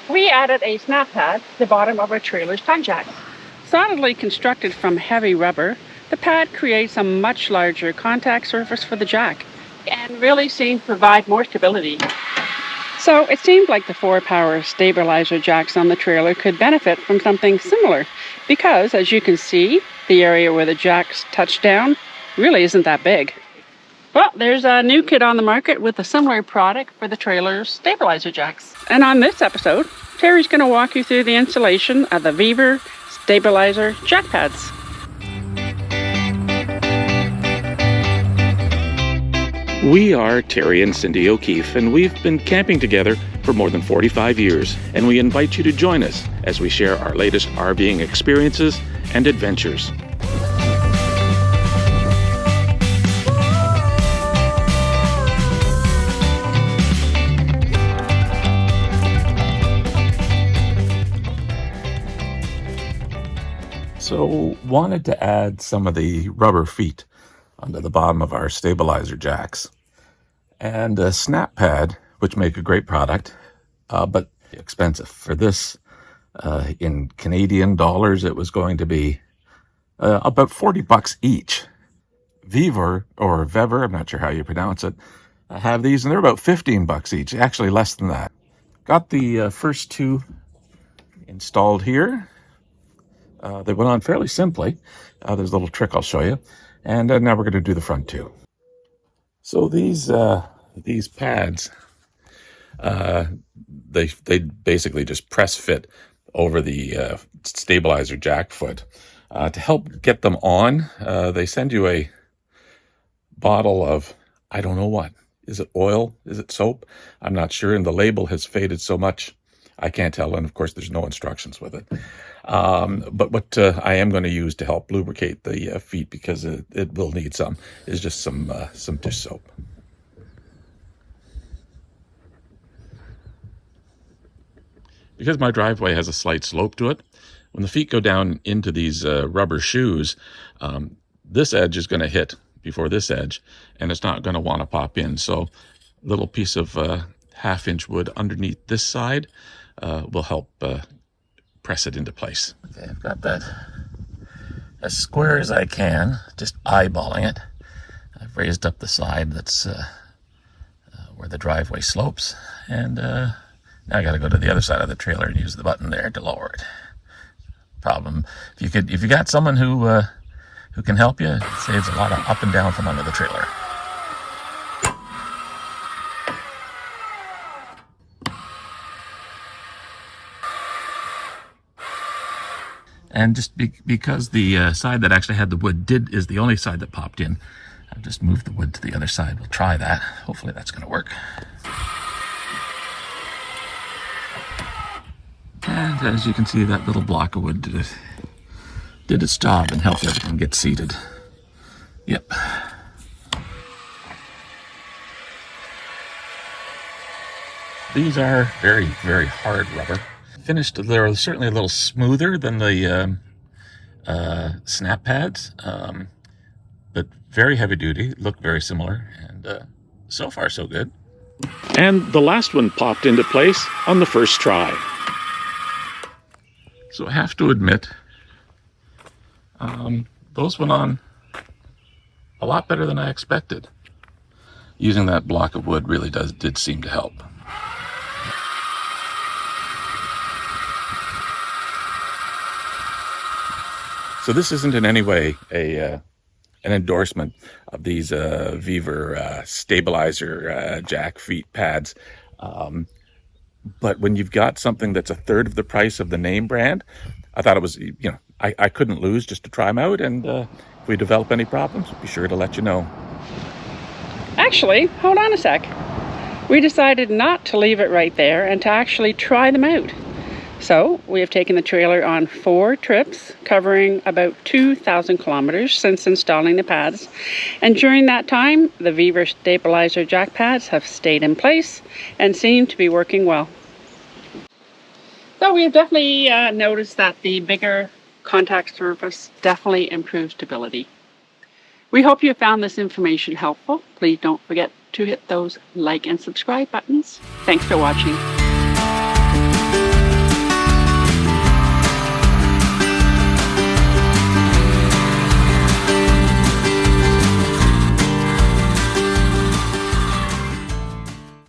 We added a snap pad to the bottom of our trailer's tongue jack. Solidly constructed from heavy rubber, the pad creates a much larger contact surface for the jack and really seems to provide more stability. So it seemed like the 4-power stabilizer jacks on the trailer could benefit from something similar because, as you can see, the area where the jacks touch down really isn't that big. Well, there's a new kit on the market with a similar product for the trailer's stabilizer jacks. And on this episode, Terry's going to walk you through the installation of the Vevor Stabilizer Jack Pads. We are Terry and Cindy O'Keefe, and we've been camping together for more than 45 years, and we invite you to join us as we share our latest RVing experiences and adventures. So, wanted to add some of the rubber feet onto the bottom of our stabilizer jacks. And a snap pad, which make a great product, but expensive. For this, in Canadian dollars, it was going to be about $40 each. Vevor, or Vevor, I'm not sure how you pronounce it, have these, and they're about $15 each, actually less than that. Got the first two installed here. They went on fairly simply. There's a little trick I'll show you. And now we're going to do the front two. So these pads, they basically just press fit over the stabilizer jack foot. To help get them on, they send you a bottle of, I don't know what. Is it oil? Is it soap? I'm not sure. And the label has faded so much, I can't tell. And of course, there's no instructions with it. But what I am going to use to help lubricate the feet, because it will need some, is just some dish soap. Because my driveway has a slight slope to it, when the feet go down into these rubber shoes, this edge is going to hit before this edge, and it's not going to want to pop in. So a little piece of 1/2-inch wood underneath this side will help press it into place. Okay, I've got that as square as I can, just eyeballing it. I've raised up the side that's where the driveway slopes, and now I got to go to the other side of the trailer and use the button there to lower it. Problem, if you got someone who can help you, it saves a lot of up and down from under the trailer. And just because the side that actually had the wood is the only side that popped in, I've just moved the wood to the other side. We'll try that. Hopefully that's going to work. And as you can see, that little block of wood did its job and helped everything get seated. Yep. These are very, very hard rubber. Finished, they're certainly a little smoother than the snap pads, but very heavy duty, look very similar, and so far so good. And the last one popped into place on the first try. So I have to admit, those went on a lot better than I expected. Using that block of wood really did seem to help. So this isn't in any way an endorsement of these Vevor Stabilizer Jack feet pads. But when you've got something that's 1/3 of the price of the name brand, I thought it was, I couldn't lose just to try them out. And if we develop any problems, be sure to let you know. Actually, hold on a sec. We decided not to leave it right there and to actually try them out. So we have taken the trailer on 4 trips, covering about 2,000 kilometers since installing the pads. And during that time, the Vevor Stabilizer Jack Pads have stayed in place and seem to be working well. So we have definitely noticed that the bigger contact surface definitely improves stability. We hope you found this information helpful. Please don't forget to hit those like and subscribe buttons. Thanks for watching.